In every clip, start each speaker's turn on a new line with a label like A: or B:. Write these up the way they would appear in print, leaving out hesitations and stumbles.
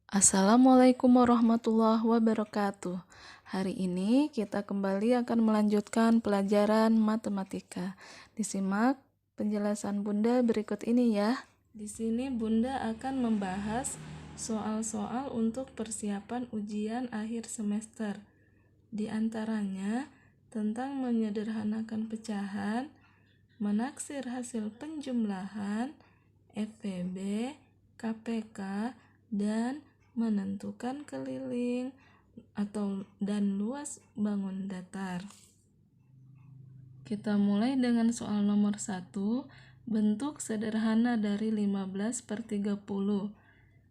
A: Assalamualaikum warahmatullahi wabarakatuh. Hari ini kita kembali akan melanjutkan pelajaran matematika. Disimak penjelasan Bunda berikut ini ya. Di sini Bunda akan membahas soal-soal untuk persiapan ujian akhir semester. Di antaranya tentang menyederhanakan pecahan, menaksir hasil penjumlahan, FVB, KPK, dan menentukan keliling dan luas bangun datar. Kita mulai dengan soal nomor 1, bentuk sederhana dari 15/30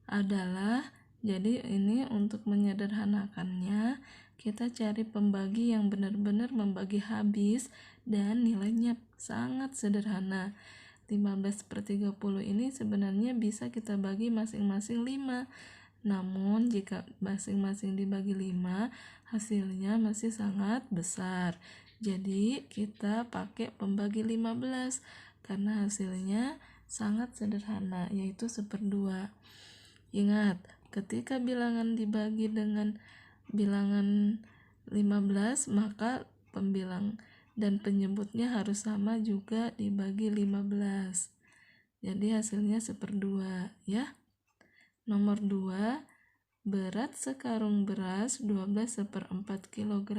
A: adalah, jadi ini untuk menyederhanakannya, kita cari pembagi yang benar-benar membagi habis dan nilainya sangat sederhana. 15/30 ini sebenarnya bisa kita bagi masing-masing 5. Namun jika masing-masing dibagi 5, hasilnya masih sangat besar. Jadi kita pakai pembagi 15 karena hasilnya sangat sederhana, yaitu 1/2. Ingat, ketika bilangan dibagi dengan bilangan 15, maka pembilang dan penyebutnya harus sama juga dibagi 15. Jadi hasilnya 1/2 ya. Nomor 2, berat sekarung beras 12/4 kg.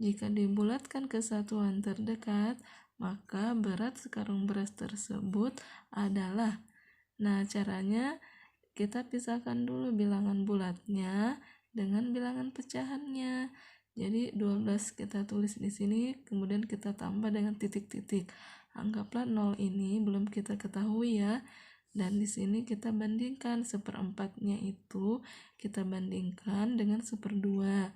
A: Jika dibulatkan ke satuan terdekat, maka berat sekarung beras tersebut adalah. Nah, caranya kita pisahkan dulu bilangan bulatnya dengan bilangan pecahannya. Jadi 12 kita tulis di sini, kemudian kita tambah dengan titik-titik. Anggaplah 0 ini belum kita ketahui ya. Dan di sini kita bandingkan 1/4-nya itu kita bandingkan dengan 1/2.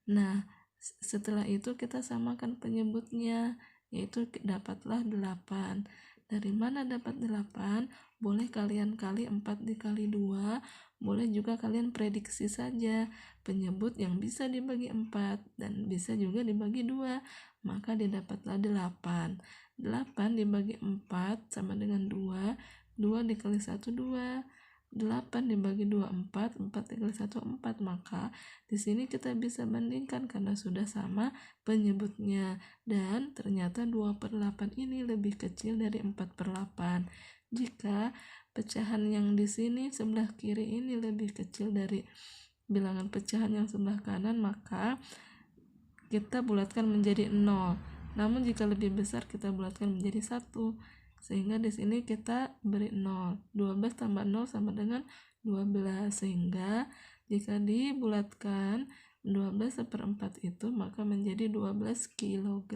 A: Nah, setelah itu kita samakan penyebutnya, yaitu dapatlah 8. Dari mana dapat 8? Boleh kalian kali 4 dikali 2, boleh juga kalian prediksi saja penyebut yang bisa dibagi 4 dan bisa juga dibagi 2, maka didapatlah 8. 8 dibagi 4 sama dengan 2, 2 dikali 1, 2. 8 dibagi 2, 4. 4 dikali 1, 4. Maka di sini kita bisa bandingkan karena sudah sama penyebutnya. Dan ternyata 2/8 ini lebih kecil dari 4/8. Jika pecahan yang di sini sebelah kiri ini lebih kecil dari bilangan pecahan yang sebelah kanan, maka kita bulatkan menjadi 0. Namun jika lebih besar kita bulatkan menjadi 1. Sehingga di sini kita beri 0. 12 tambah 0 sama dengan 12. Sehingga jika dibulatkan 12/4 itu maka menjadi 12 kg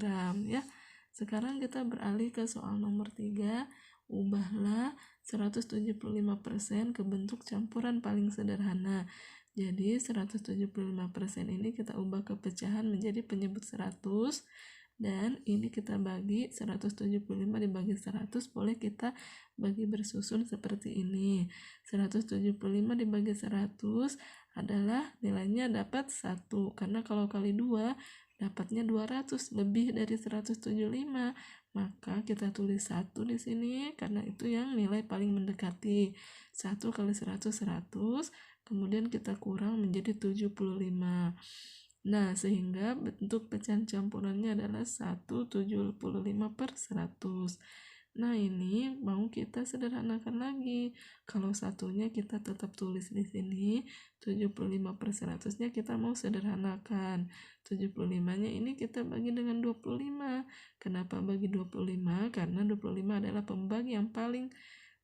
A: ya. Sekarang kita beralih ke soal nomor 3. Ubahlah 175% ke bentuk campuran paling sederhana. Jadi 175% ini kita ubah ke pecahan menjadi penyebut 100. Dan ini kita bagi 175 dibagi 100, boleh kita bagi bersusun seperti ini. 175 dibagi 100 adalah nilainya dapat 1, karena kalau kali 2 dapatnya 200, lebih dari 175. Maka kita tulis 1 di sini karena itu yang nilai paling mendekati. 1 kali 100, 100, kemudian kita kurang menjadi 75. Nah, sehingga bentuk pecahan campurannya adalah 1/75/100. Nah, ini mau kita sederhanakan lagi. Kalau satunya kita tetap tulis di sini, 75/100-nya kita mau sederhanakan. 75-nya ini kita bagi dengan 25. Kenapa bagi 25? Karena 25 adalah pembagi yang paling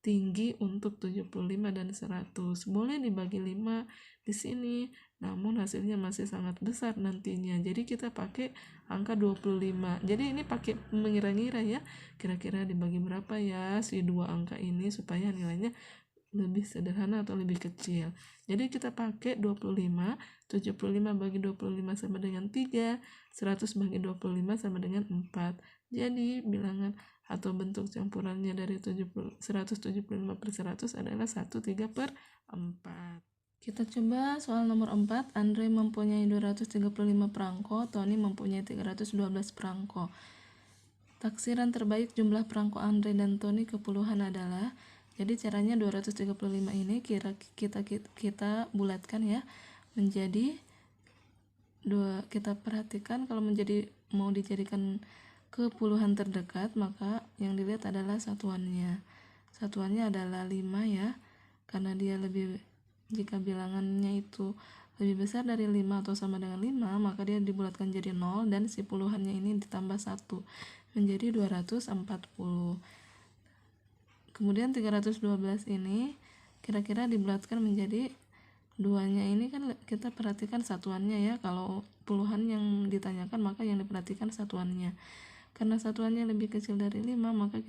A: tinggi untuk 75 dan 100. Boleh dibagi 5 di sini, namun hasilnya masih sangat besar nantinya. Jadi kita pakai angka 25. Jadi ini pakai mengira-ngira ya, kira-kira dibagi berapa ya si dua angka ini supaya nilainya lebih sederhana atau lebih kecil. Jadi kita pakai 25, 75 bagi 25 sama dengan 3, 100 bagi 25 sama dengan 4. Jadi bilangan atau bentuk campurannya dari 175/100 adalah 1/3/4. Kita coba soal nomor 4. Andre mempunyai 235 perangko, Tony mempunyai 312 perangko. Taksiran terbaik jumlah perangko Andre dan Tony ke puluhan adalah. Jadi caranya 235 ini kita bulatkan ya menjadi kita perhatikan kalau mau dijadikan ke puluhan terdekat, maka yang dilihat adalah satuannya. Satuannya adalah 5 ya. Karena dia jika bilangannya itu lebih besar dari 5 atau sama dengan 5, maka dia dibulatkan jadi 0 dan si puluhannya ini ditambah 1 menjadi 240. Kemudian 312 ini kira-kira dibulatkan menjadi duanya ini kan kita perhatikan satuannya ya. Kalau puluhan yang ditanyakan maka yang diperhatikan satuannya. Karena satuannya lebih kecil dari 5, maka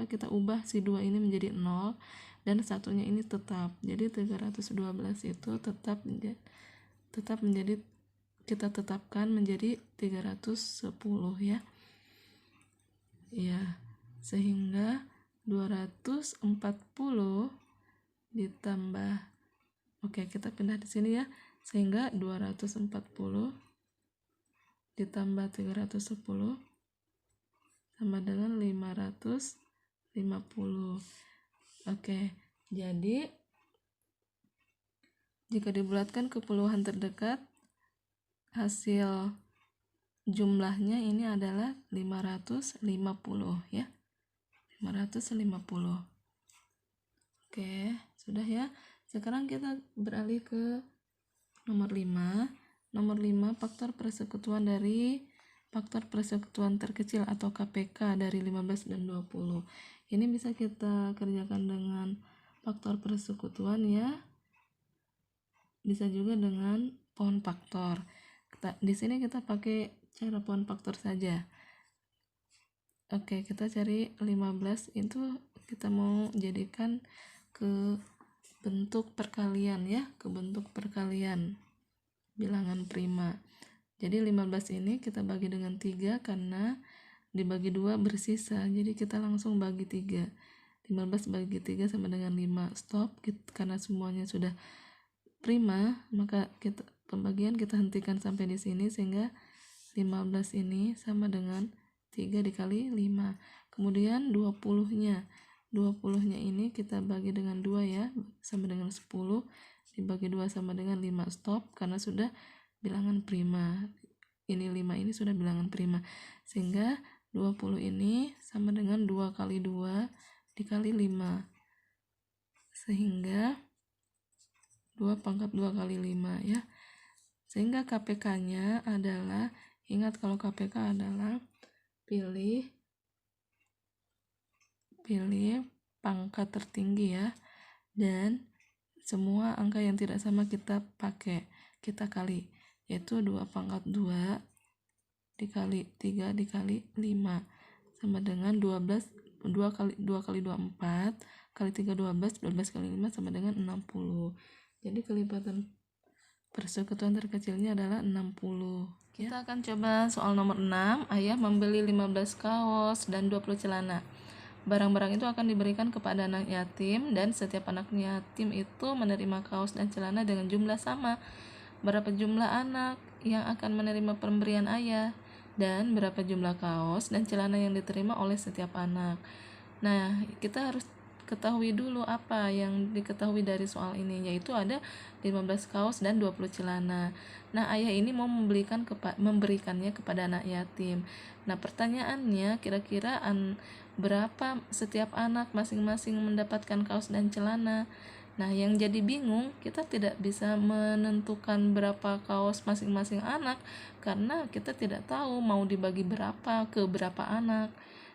A: kita ubah si 2 ini menjadi 0 dan satunya ini tetap. Jadi 312 itu tetap menjadi kita tetapkan menjadi 310 ya. Ya, sehingga 240 ditambah, oke kita pindah di sini ya, sehingga 240 ditambah 310 sama dengan 550. Oke, jadi jika dibulatkan ke puluhan terdekat, hasil jumlahnya ini adalah 550 ya. 550. Oke, sudah ya. Sekarang kita beralih ke nomor 5. Nomor 5, faktor persekutuan dari faktor persekutuan terkecil atau KPK dari 15 dan 20. Ini bisa kita kerjakan dengan faktor persekutuan ya. Bisa juga dengan pohon faktor. Di sini kita pakai cara pohon faktor saja. Oke, kita cari 15 itu kita mau jadikan ke bentuk perkalian ya, ke bentuk perkalian bilangan prima. Jadi 15 ini kita bagi dengan 3 karena dibagi 2 bersisa. Jadi kita langsung bagi 3. 15 bagi 3 sama dengan 5. Stop, karena semuanya sudah prima, maka pembagian kita hentikan sampai di sini sehingga 15 ini sama dengan 3 dikali 5. Kemudian 20-nya. 20-nya ini kita bagi dengan 2 ya, sama dengan 10. Dibagi 2 sama dengan 5. Stop, karena sudah bilangan prima. Ini 5 ini sudah bilangan prima. Sehingga 20 ini sama dengan 2 kali 2 dikali 5. Sehingga 2 pangkat 2 kali 5 ya. Sehingga KPK-nya adalah, ingat kalau KPK adalah pilih pangkat tertinggi ya. Dan semua angka yang tidak sama kita kali, yaitu 2 pangkat 2 dikali 3 dikali 5 sama dengan 12. 2 kali 2 kali 2 4 kali 3 12, 12 kali 5 sama dengan 60. Jadi kelipatan persekutuan terkecilnya adalah 60. Kita akan coba soal nomor 6. Ayah membeli 15 kaos dan 20 celana. Barang-barang itu akan diberikan kepada anak yatim dan setiap anak yatim itu menerima kaos dan celana dengan jumlah sama. Berapa jumlah anak yang akan menerima pemberian ayah dan berapa jumlah kaos dan celana yang diterima oleh setiap anak. Nah, kita harus ketahui dulu apa yang diketahui dari soal ini, yaitu ada 15 kaos dan 20 celana. Nah, ayah ini mau memberikannya kepada anak yatim. Nah, pertanyaannya kira-kira berapa setiap anak masing-masing mendapatkan kaos dan celana. Nah, yang jadi bingung, kita tidak bisa menentukan berapa kaos masing-masing anak karena kita tidak tahu mau dibagi berapa ke berapa anak.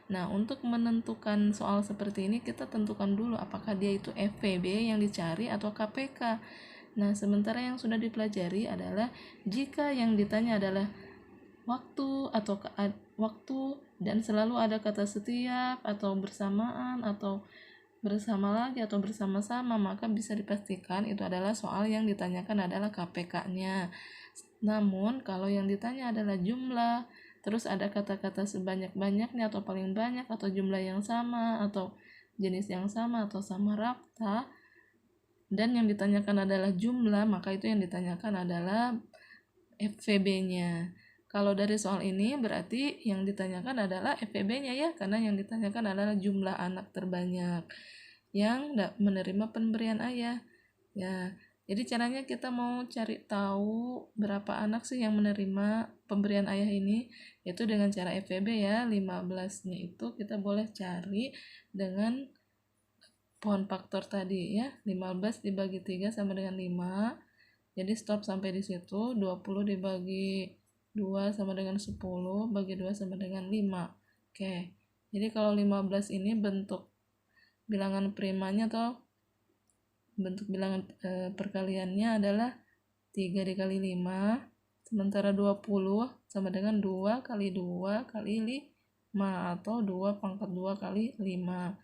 A: Nah, untuk menentukan soal seperti ini kita tentukan dulu apakah dia itu FVB yang dicari atau KPK. Nah, sementara yang sudah dipelajari adalah jika yang ditanya adalah waktu dan selalu ada kata setiap atau bersamaan atau bersama lagi atau bersama-sama, maka bisa dipastikan itu adalah soal yang ditanyakan adalah KPK-nya. Namun kalau yang ditanya adalah jumlah, terus ada kata-kata sebanyak-banyaknya atau paling banyak atau jumlah yang sama atau jenis yang sama atau sama rata, dan yang ditanyakan adalah jumlah, maka itu yang ditanyakan adalah FVB-nya. Kalau dari soal ini berarti yang ditanyakan adalah FVB-nya ya, karena yang ditanyakan adalah jumlah anak terbanyak. yang menerima pemberian ayah. Ya, jadi caranya kita mau cari tahu berapa anak sih yang menerima pemberian ayah ini, yaitu dengan cara FVB ya. 15-nya itu kita boleh cari dengan pohon faktor tadi ya. 15 dibagi 3 sama dengan 5. Jadi stop sampai di situ. 20 dibagi 2 sama dengan 10, bagi 2 sama dengan 5. Oke. Jadi kalau 15 ini bentuk bilangan primanya atau bentuk bilangan perkaliannya adalah 3 dikali 5, sementara 20 sama dengan 2 kali 2 kali 5 atau 2 pangkat 2 kali 5.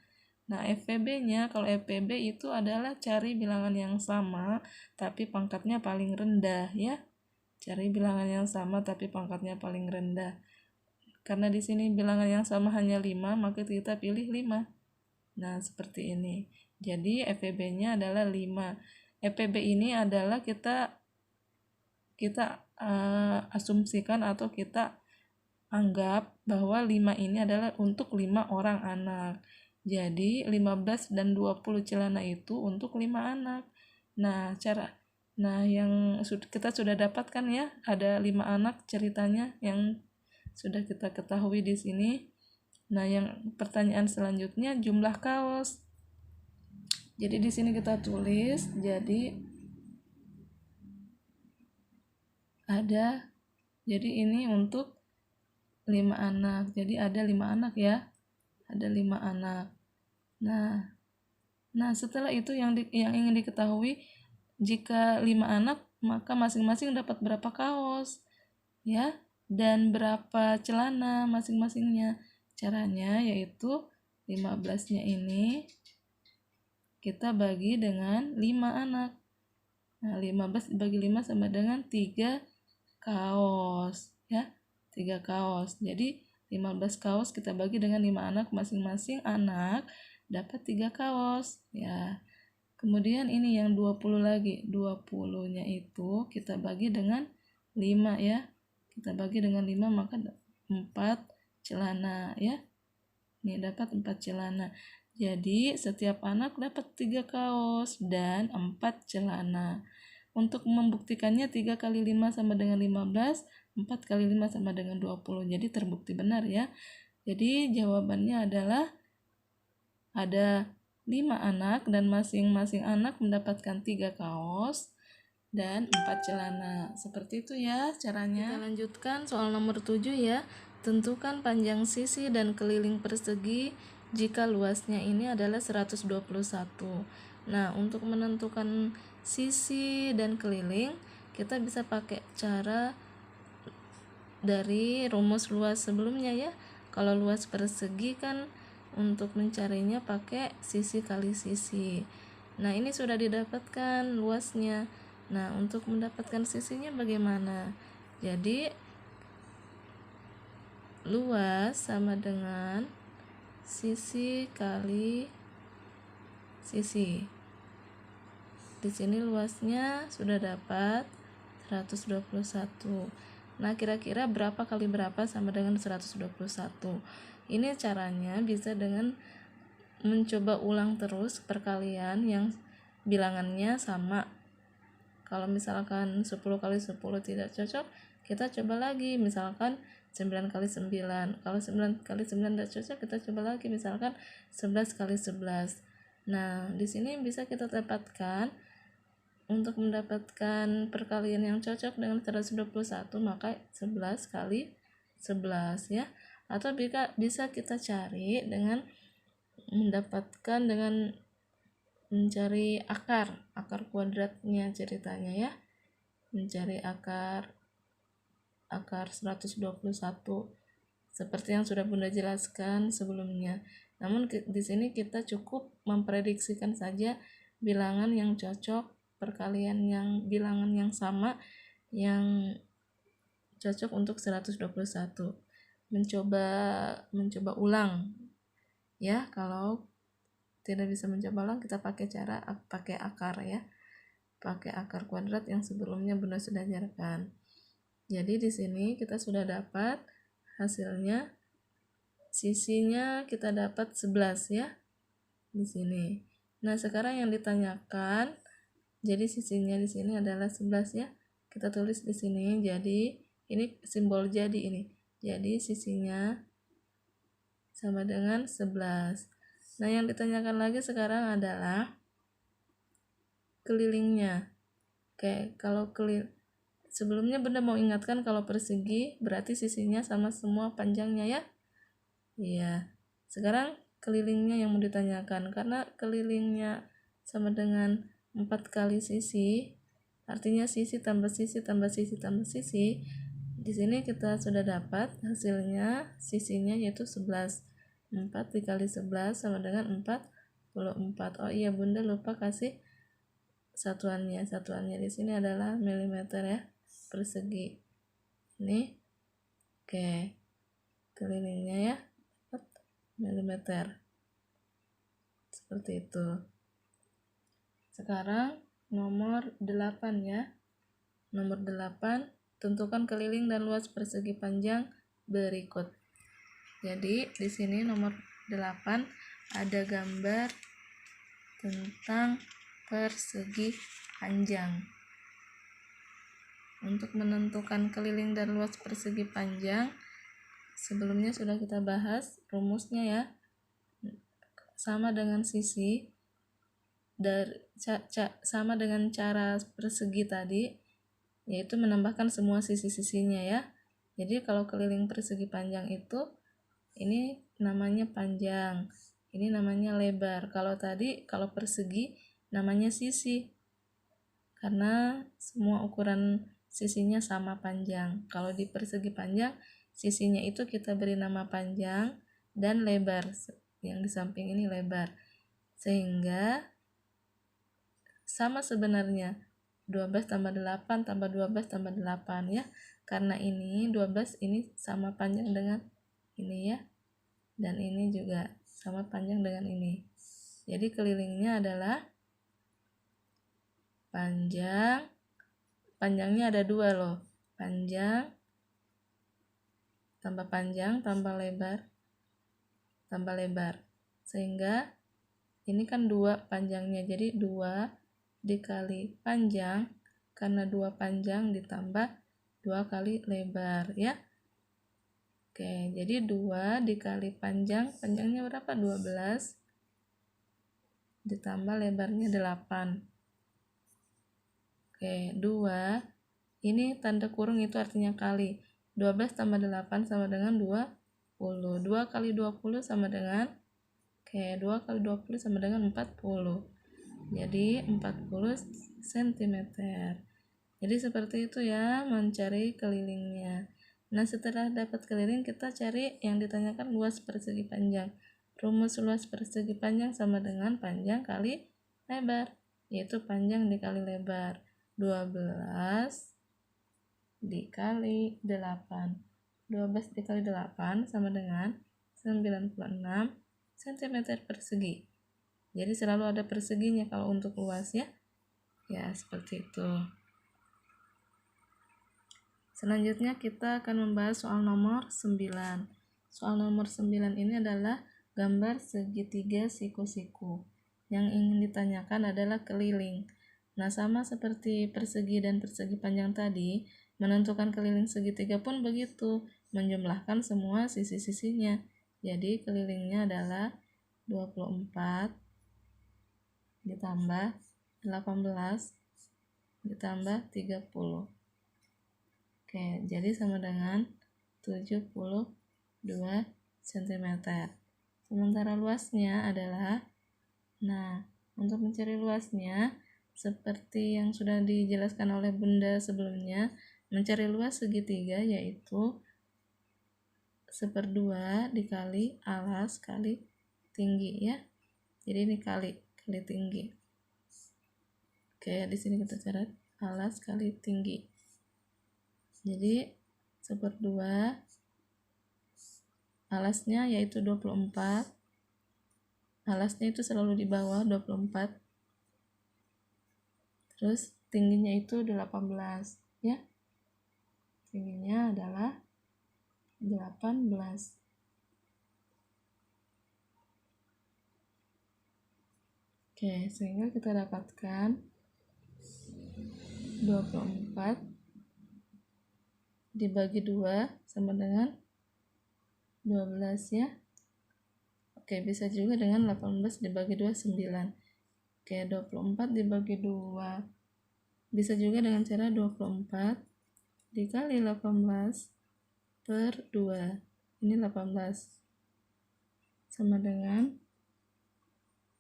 A: Nah, FPB-nya, kalau FPB itu adalah cari bilangan yang sama tapi pangkatnya paling rendah ya. Cari bilangan yang sama tapi pangkatnya paling rendah. Karena di sini bilangan yang sama hanya 5, maka kita pilih 5. Nah, seperti ini. Jadi FPB-nya adalah 5. FPB ini adalah kita asumsikan atau kita anggap bahwa 5 ini adalah untuk 5 orang anak. Jadi 15 dan 20 celana itu untuk 5 anak. Nah, yang kita sudah dapatkan ya, ada 5 anak ceritanya yang sudah kita ketahui di sini. Nah, yang pertanyaan selanjutnya jumlah kaos. Jadi di sini kita tulis, jadi ini untuk 5 anak. Jadi ada 5 anak ya. Ada 5 anak. Nah, setelah itu yang ingin diketahui, jika 5 anak maka masing-masing dapat berapa kaos ya, dan berapa celana masing-masingnya. Caranya yaitu 15-nya ini kita bagi dengan 5 anak. Nah, 15 dibagi 5 sama dengan 3 kaos ya. 3 kaos. Jadi 15 kaos kita bagi dengan 5 anak, masing-masing anak dapat 3 kaos ya. Kemudian ini yang 20 lagi. 20-nya itu kita bagi dengan 5 ya. Kita bagi dengan 5 maka 4 celana ya. Ini dapat 4 celana. Jadi setiap anak dapat 3 kaos dan 4 celana. Untuk membuktikannya 3 kali 5 sama dengan 15, 4 kali 5 sama dengan 20. Jadi terbukti benar ya. Jadi jawabannya adalah ada 5 anak dan masing-masing anak mendapatkan 3 kaos dan 4 celana. Seperti itu ya caranya. Kita lanjutkan soal nomor 7 ya. Tentukan panjang sisi dan keliling persegi jika luasnya ini adalah 121. Nah, untuk menentukan sisi dan keliling, kita bisa pakai cara dari rumus luas sebelumnya ya. Kalau luas persegi kan untuk mencarinya pakai sisi kali sisi. Nah, ini sudah didapatkan luasnya. Nah, untuk mendapatkan sisinya bagaimana? Jadi luas sama dengan sisi kali sisi. Di sini luasnya sudah dapat 121. Nah, kira-kira berapa kali berapa sama dengan 121? Ini caranya bisa dengan mencoba ulang terus perkalian yang bilangannya sama. Kalau misalkan 10 kali 10 tidak cocok, kita coba lagi misalkan 9 kali 9. Kalau 9 kali 9 tidak cocok, kita coba lagi misalkan 11 kali 11. Nah, di sini bisa kita dapatkan untuk mendapatkan perkalian yang cocok dengan 121 maka 11 kali 11 ya. Atau bisa kita cari dengan mendapatkan dengan mencari akar kuadratnya ceritanya ya. Mencari akar 121 seperti yang sudah Bunda jelaskan sebelumnya. Namun di sini kita cukup memprediksikan saja bilangan yang cocok, perkalian yang bilangan yang sama yang cocok untuk 121. Mencoba ulang ya. Kalau tidak bisa mencoba ulang, kita pakai akar ya. Pakai akar kuadrat yang sebelumnya Bunda sudah ajarkan. Jadi di sini kita sudah dapat hasilnya, sisinya kita dapat 11 ya. Di sini Nah, sekarang yang ditanyakan, jadi sisinya di sini adalah 11 ya. Kita tulis di sini. Jadi ini simbol jadi ini. Jadi sisinya sama dengan 11. Nah, yang ditanyakan lagi sekarang adalah kelilingnya. Oke, kalau sebelumnya Bunda mau ingatkan kalau persegi berarti sisinya sama semua panjangnya ya. Iya. Sekarang kelilingnya yang mau ditanyakan, karena kelilingnya sama dengan 4 kali sisi, artinya sisi tambah sisi tambah sisi tambah sisi. Di sini kita sudah dapat hasilnya, sisinya yaitu 11. 4 dikali 11 sama dengan 44. Oh iya, Bunda lupa kasih satuannya. Satuannya di sini adalah milimeter ya, persegi. Ini oke. Kelilingnya ya, milimeter. Seperti itu. Sekarang nomor 8 ya. Nomor 8, tentukan keliling dan luas persegi panjang berikut. Jadi di sini nomor 8 ada gambar tentang persegi panjang. Untuk menentukan keliling dan luas persegi panjang, sebelumnya sudah kita bahas rumusnya ya. Sama dengan sisi sama dengan cara persegi tadi, yaitu menambahkan semua sisi-sisinya ya. Jadi kalau keliling persegi panjang itu ini namanya panjang, ini namanya lebar. Kalau persegi namanya sisi, karena semua ukuran sisinya sama panjang. Kalau di persegi panjang, sisinya itu kita beri nama panjang dan lebar, yang di samping ini lebar, sehingga sama sebenarnya 12 tambah 8 tambah 12 tambah 8 ya, karena ini 12 ini sama panjang dengan ini ya, dan ini juga sama panjang dengan ini. Jadi kelilingnya adalah panjangnya ada 2 loh, panjang tambah lebar, sehingga ini kan 2 panjangnya, jadi 2 dikali panjang, karena 2 panjang ditambah 2 kali lebar ya. Oke, jadi 2 dikali panjangnya berapa? 12 ditambah lebarnya 8. Oke, 2 ini tanda kurung itu artinya kali. 12 tambah 8 sama dengan 20. 2 kali 20 sama dengan 2 kali 20 sama dengan 40. Jadi 40 cm. Jadi seperti itu ya mencari kelilingnya. Nah, setelah dapat keliling, kita cari yang ditanyakan luas persegi panjang. Rumus luas persegi panjang sama dengan panjang kali lebar, yaitu panjang dikali lebar. 12 dikali 8. 12 dikali 8 sama dengan 96 cm persegi. Jadi selalu ada perseginya kalau untuk luas ya. Ya, seperti itu. Selanjutnya kita akan membahas soal nomor 9. Soal nomor 9 ini adalah gambar segitiga siku-siku. Yang ingin ditanyakan adalah keliling. Nah, sama seperti persegi dan persegi panjang tadi, menentukan keliling segitiga pun begitu, menjumlahkan semua sisi-sisinya. Jadi kelilingnya adalah 24 ditambah 18 ditambah 30. Oke, jadi sama dengan 72 cm. Sementara luasnya adalah, nah, untuk mencari luasnya, seperti yang sudah dijelaskan oleh Bunda sebelumnya, mencari luas segitiga yaitu 1/2 dikali alas kali tinggi ya. Jadi ini kali tinggi. Oke, di sini kita catat alas kali tinggi. Jadi 1/2 alasnya yaitu 24. Alasnya itu selalu di bawah 24. Terus tingginya itu 18 ya. Tingginya adalah 18. Oke, sehingga kita dapatkan 24 dibagi 2 sama dengan 12 ya. Oke, bisa juga dengan 18 dibagi 2, 9. Oke, 24 dibagi 2. Bisa juga dengan cara 24 dikali 18 per 2. Ini 18. Sama dengan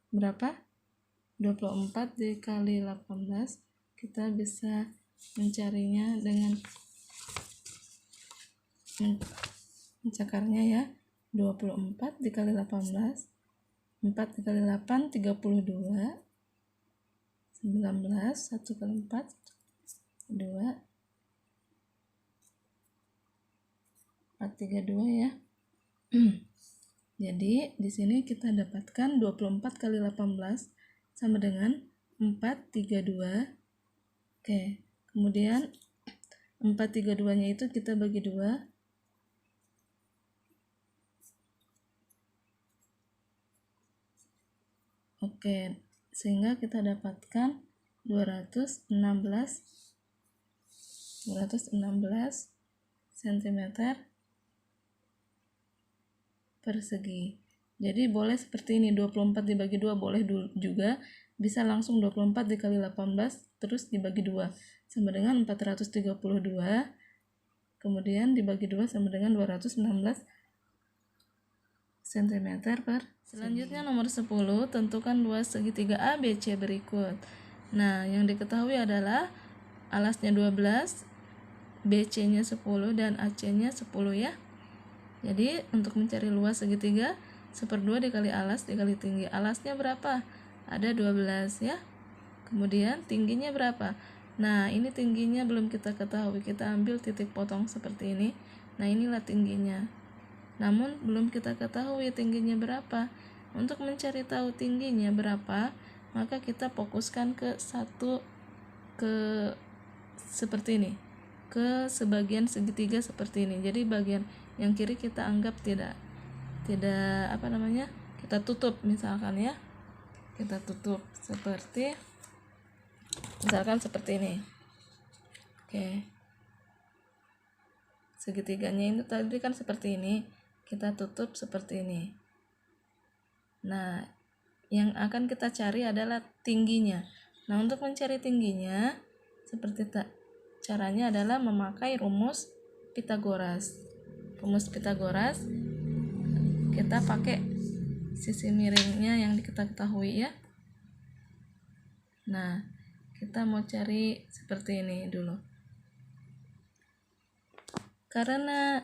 A: berapa? 24 dikali 18. Kita bisa mencarinya dengan mencakarnya ya. 24 dikali 18, 4 dikali 8, 32, 19, 1 kali 4, 2, 4, 3, 2 ya. Jadi di sini kita dapatkan 24 kali 18 sama dengan 432. Oke, kemudian 432-nya itu kita bagi 2. Oke, sehingga kita dapatkan 216 cm persegi. Jadi boleh seperti ini, 24 dibagi 2 boleh juga, bisa langsung 24 dikali 18 terus dibagi 2 sama dengan 432, kemudian dibagi 2 sama dengan 216 cm per. Selanjutnya nomor 10, tentukan dua segitiga ABC berikut. Nah, yang diketahui adalah alasnya 12, BC-nya 10 dan AC-nya 10 ya. Jadi untuk mencari luas segitiga 1/2 dikali alas dikali tinggi. Alasnya berapa? Ada 12 ya. Kemudian tingginya berapa? Nah, ini tingginya belum kita ketahui. Kita ambil titik potong seperti ini. Nah, inilah tingginya. Namun belum kita ketahui tingginya berapa. Untuk mencari tahu tingginya berapa, maka kita fokuskan ke seperti ini. Ke sebagian segitiga seperti ini. Jadi bagian yang kiri kita anggap tidak kita tutup misalkan ya. Kita tutup seperti misalkan seperti ini. Oke. Segitiganya ini tadi kan seperti ini. Kita tutup seperti ini. Nah, yang akan kita cari adalah tingginya. Nah, untuk mencari tingginya seperti caranya adalah memakai rumus Pitagoras. Rumus Pitagoras kita pakai sisi miringnya yang kita ketahui ya. Nah, kita mau cari seperti ini dulu. Karena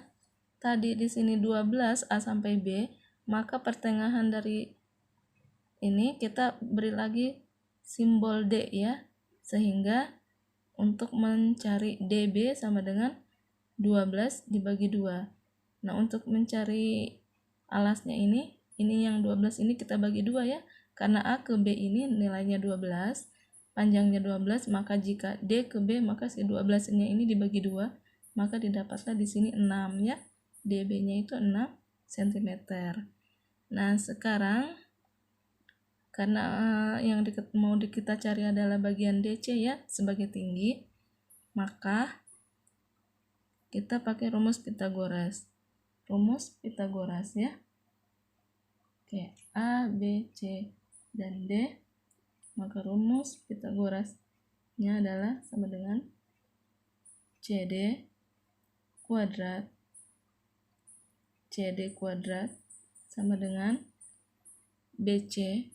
A: tadi di sini 12 A sampai B, maka pertengahan dari ini kita beri lagi simbol D ya. Sehingga untuk mencari DB sama dengan 12 dibagi 2. Nah, untuk mencari alasnya ini yang 12 ini kita bagi 2 ya. Karena A ke B ini nilainya 12, panjangnya 12, maka jika D ke B maka si 12-nya ini dibagi 2. Maka didapatlah di sini 6 ya. DB-nya itu 6 cm. Nah, sekarang karena yang mau kita cari adalah bagian DC ya sebagai tinggi, maka kita pakai rumus Pitagoras. Rumus Pitagoras ya. Oke, A, B, C, dan D. Maka rumus Pitagorasnya adalah sama dengan CD kuadrat sama dengan BC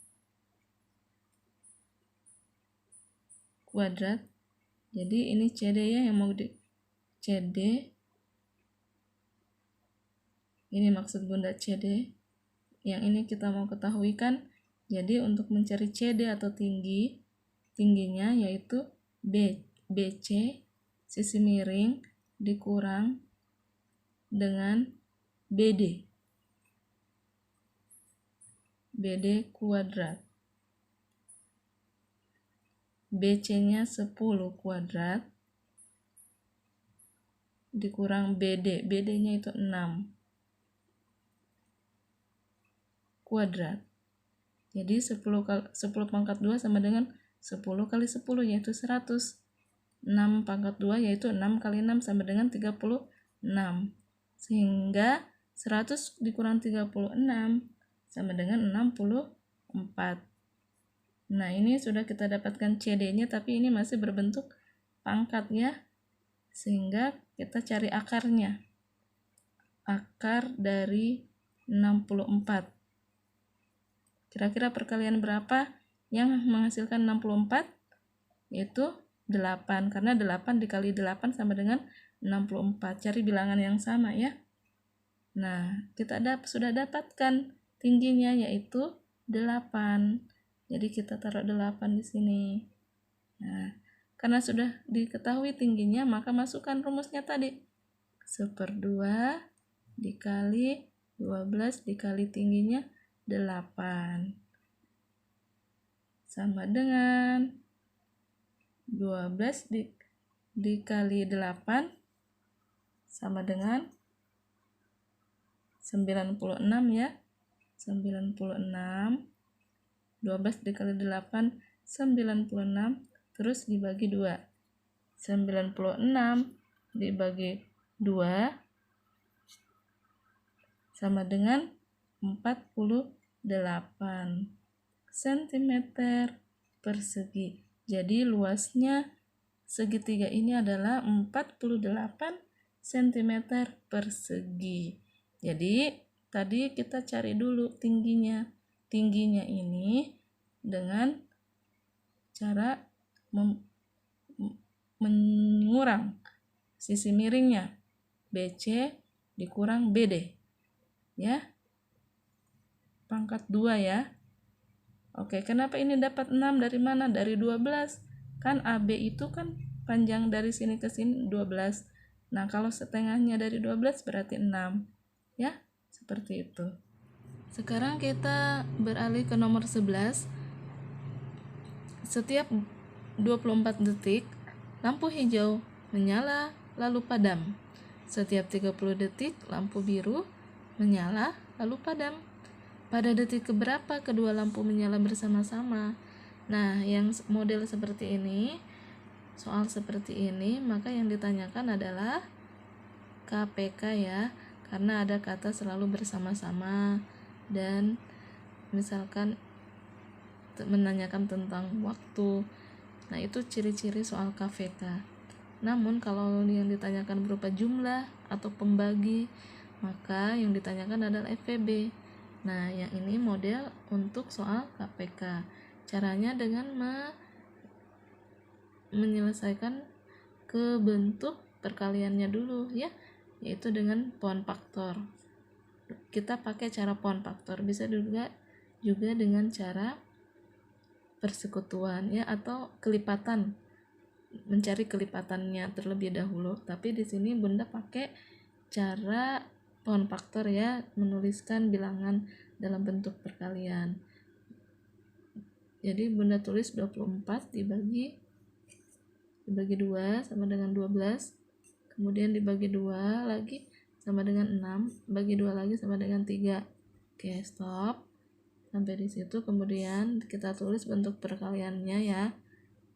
A: kuadrat. Jadi ini CD ya yang mau CD. Ini maksud Bunda CD. Yang ini kita mau ketahui kan. Jadi untuk mencari CD atau tingginya yaitu BC sisi miring dikurang dengan BD kuadrat. BC-nya 10 kuadrat dikurang BD-nya itu 6 kuadrat. Jadi 10 pangkat 2 sama dengan 10 kali 10 yaitu 100. 6 pangkat 2 yaitu 6 kali 6 sama dengan 36. Sehingga 100 dikurang 36 sama dengan 64. Nah, ini sudah kita dapatkan CD-nya, tapi ini masih berbentuk pangkat ya. Sehingga kita cari akarnya. Akar dari 64. Kira-kira perkalian berapa yang menghasilkan 64? Yaitu 8, karena 8 dikali 8 sama dengan 64. Cari bilangan yang sama ya. Nah, kita sudah dapatkan tingginya yaitu 8. Jadi kita taruh 8 di sini. Nah, karena sudah diketahui tingginya, maka masukkan rumusnya tadi. 1/2 dikali 12 dikali tingginya 8. Sama dengan 12 dikali 8 sama dengan 96 ya. 96. 12 dikali 8 96, terus dibagi 2. 96 dibagi 2 sama dengan 48 cm persegi. Jadi luasnya segitiga ini adalah 48 cm persegi. Jadi tadi kita cari dulu tingginya. Tingginya ini dengan cara mengurang sisi miringnya. BC dikurang BD. Ya. Pangkat 2 ya. Oke, kenapa ini dapat 6 dari mana? Dari 12. Kan AB itu kan panjang dari sini ke sini 12. Nah, kalau setengahnya dari 12 berarti 6. Ya, seperti itu. Sekarang kita beralih ke nomor 11. Setiap 24 detik, lampu hijau menyala lalu padam. Setiap 30 detik, lampu biru menyala lalu padam. Pada detik keberapa kedua lampu menyala bersama-sama? Nah, yang model seperti ini, soal seperti ini, maka yang ditanyakan adalah KPK ya, karena ada kata selalu bersama-sama dan misalkan menanyakan tentang waktu. Nah, itu ciri-ciri soal KPK. Namun kalau yang ditanyakan berupa jumlah atau pembagi, maka yang ditanyakan adalah FPB. Nah, yang ini model untuk soal KPK. Caranya dengan menyelesaikan ke bentuk perkaliannya dulu ya, yaitu dengan poin faktor. Kita pakai cara poin faktor, bisa juga dengan cara persekutuan ya, atau kelipatan, mencari kelipatannya terlebih dahulu. Tapi di sini Bunda pakai cara poin faktor ya, menuliskan bilangan dalam bentuk perkalian. Jadi Bunda tulis 24 dibagi 2 sama dengan 12, kemudian dibagi 2 lagi sama dengan 6, bagi 2 lagi sama dengan 3. Oke, stop sampai di situ. Kemudian kita tulis bentuk perkaliannya ya.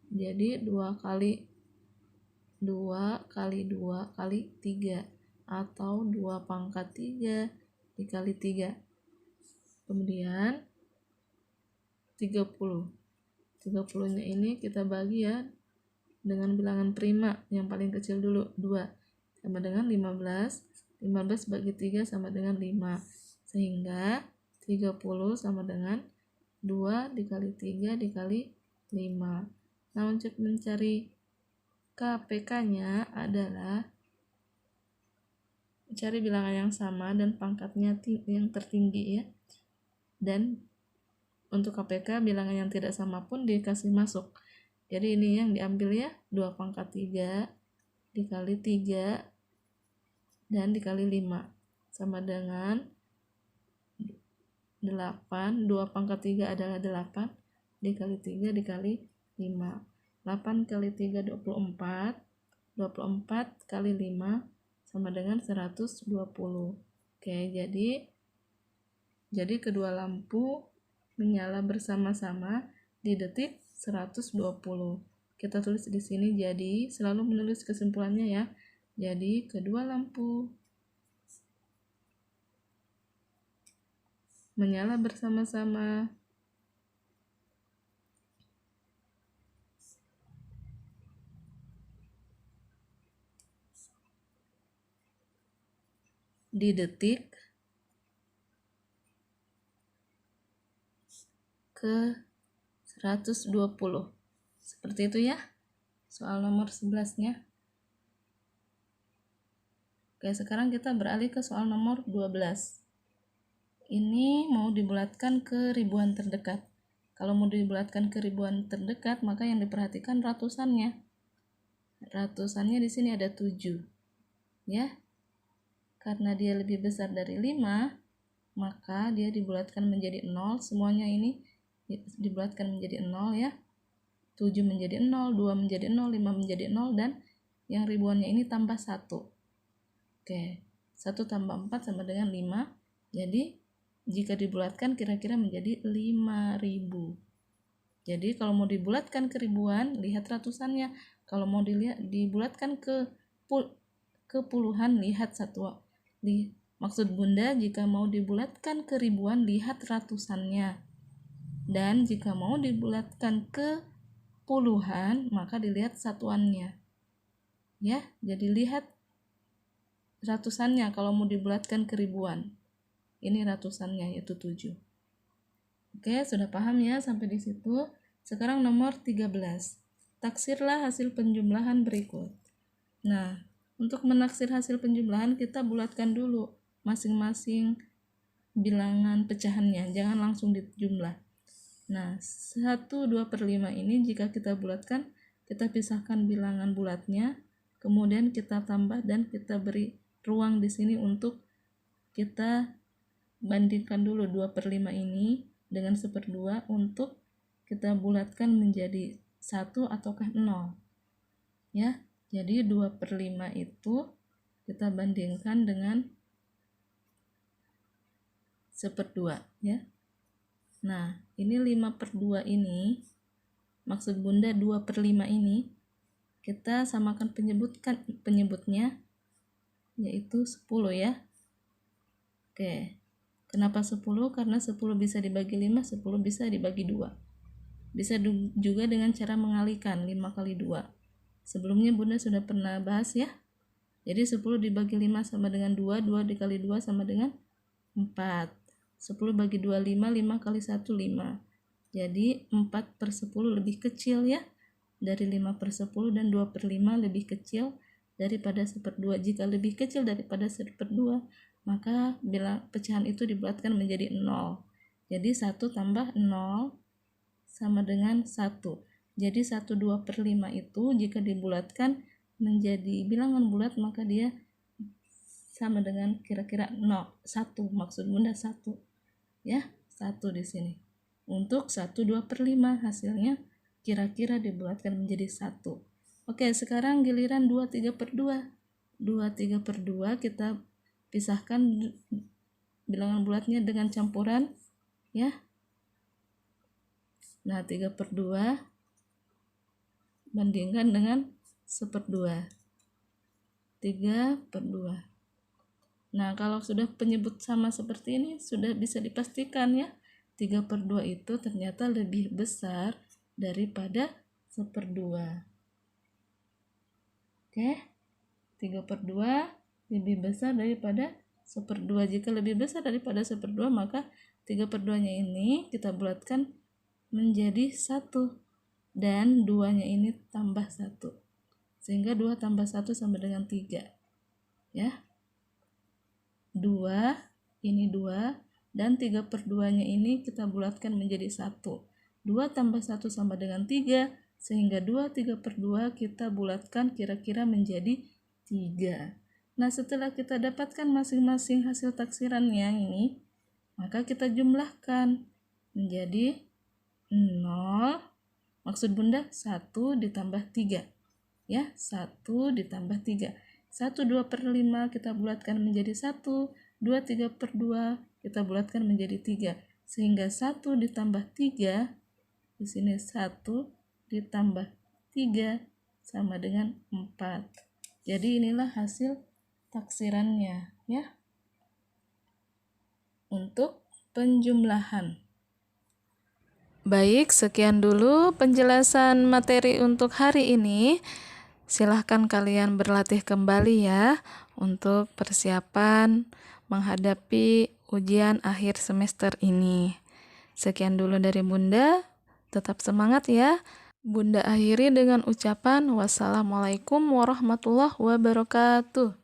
A: Jadi 2 kali 2 kali 3 atau 2 pangkat 3 dikali 3. Kemudian 30 nya ini kita bagi ya dengan bilangan prima, yang paling kecil dulu 2, sama dengan 15 bagi 3 sama dengan 5, sehingga 30 sama dengan 2 dikali 3 dikali 5. Nah, untuk mencari KPK nya adalah cari bilangan yang sama dan pangkatnya yang tertinggi ya. Dan untuk KPK bilangan yang tidak sama pun dikasih masuk. Jadi ini yang diambil ya, 2 pangkat 3 dikali 3 dan dikali 5 sama dengan 8. 2 pangkat 3 adalah 8 dikali 3 dikali 5. 8 kali 3 24. 24 kali 5 sama dengan 120. Oke, jadi kedua lampu menyala bersama-sama di detik 120. Kita tulis di sini, jadi selalu menulis kesimpulannya ya. Jadi kedua lampu menyala bersama-sama di detik ke 120. Seperti itu ya soal nomor 11-nya. Oke, sekarang kita beralih ke soal nomor 12. Ini mau dibulatkan ke ribuan terdekat. Kalau mau dibulatkan ke ribuan terdekat, maka yang diperhatikan ratusannya. Ratusannya di sini ada 7. Ya. Karena dia lebih besar dari 5, maka dia dibulatkan menjadi 0. Semuanya ini dibulatkan menjadi 0 ya. 7 menjadi 0, 2 menjadi 0, 5 menjadi 0, dan yang ribuannya ini tambah 1. Oke, 1 tambah 4 sama dengan 5. Jadi jika dibulatkan kira-kira menjadi 5.000. Jadi kalau mau dibulatkan ke ribuan, lihat ratusannya. Kalau mau dibulatkan ke puluhan, lihat satu. Maksud Bunda, jika mau dibulatkan ke ribuan, lihat ratusannya. Dan jika mau dibulatkan ke puluhan, maka dilihat satuannya. Ya, jadi lihat ratusannya kalau mau dibulatkan ke ribuan. Ini ratusannya, yaitu 7. Oke, sudah paham ya sampai di situ. Sekarang nomor 13. Taksirlah hasil penjumlahan berikut. Nah, untuk menaksir hasil penjumlahan kita bulatkan dulu masing-masing bilangan pecahannya, jangan langsung dijumlah. Nah, 1, 2/5 ini jika kita bulatkan, kita pisahkan bilangan bulatnya, kemudian kita tambah dan kita beri ruang di sini untuk kita bandingkan dulu 2/5 ini dengan 1/2 untuk kita bulatkan menjadi 1 ataukah 0. Ya, jadi 2/5 itu kita bandingkan dengan 1/2 ya. Nah, ini 5/2 ini, maksud Bunda 2/5 ini, kita samakan penyebutnya, yaitu 10 ya. Oke, kenapa 10? Karena 10 bisa dibagi 5, 10 bisa dibagi 2. Bisa juga dengan cara mengalikan 5 kali 2. Sebelumnya Bunda sudah pernah bahas ya. Jadi 10 dibagi 5 sama dengan 2, 2 dikali 2 sama dengan 4. 10 bagi 2, 5, 5 kali 1, 5. Jadi 4/10 lebih kecil ya dari 5/10, dan 2/5 lebih kecil daripada 1/2. Jika lebih kecil daripada 1/2, maka bila pecahan itu dibulatkan menjadi 0. Jadi 1 tambah 0 sama dengan 1. Jadi 1 2/5 itu jika dibulatkan menjadi bilangan bulat, maka dia sama dengan kira-kira 1. Maksud Bunda 1. Ya, 1 di sini. Untuk 1 2/5 hasilnya kira-kira dibulatkan menjadi 1. Oke, sekarang giliran 2 3/2. 2 3/2 kita pisahkan bilangan bulatnya dengan campuran ya. Nah, 3/2 bandingkan dengan 1/2. 3/2. Nah, kalau sudah penyebut sama seperti ini, sudah bisa dipastikan ya, 3/2 itu ternyata lebih besar daripada 1/2. Oke, 3/2 lebih besar daripada 1/2. Jika lebih besar daripada 1/2, maka 3/2-nya ini kita bulatkan menjadi 1, dan 2-nya ini tambah 1, sehingga 2 tambah 1 sama dengan 3 ya. 2 ini 2, dan 3/2-nya ini kita bulatkan menjadi 1. 2 tambah 1 sama dengan 3, sehingga 2 3/2 kita bulatkan kira-kira menjadi 3. Nah, setelah kita dapatkan masing-masing hasil taksirannya ini, maka kita jumlahkan menjadi 0, maksud Bunda 1 ditambah 3 ya, 1 ditambah 3. 1 2/5 kita bulatkan menjadi 1, 2 3/2 kita bulatkan menjadi 3, Sehingga 1 ditambah 3, di sini 1 ditambah 3 sama dengan 4. Jadi inilah hasil taksirannya ya. Untuk penjumlahan. Baik, sekian dulu penjelasan materi untuk hari ini. Silahkan kalian berlatih kembali ya untuk persiapan menghadapi ujian akhir semester ini. Sekian dulu dari Bunda, tetap semangat ya. Bunda akhiri dengan ucapan wassalamualaikum warahmatullahi wabarakatuh.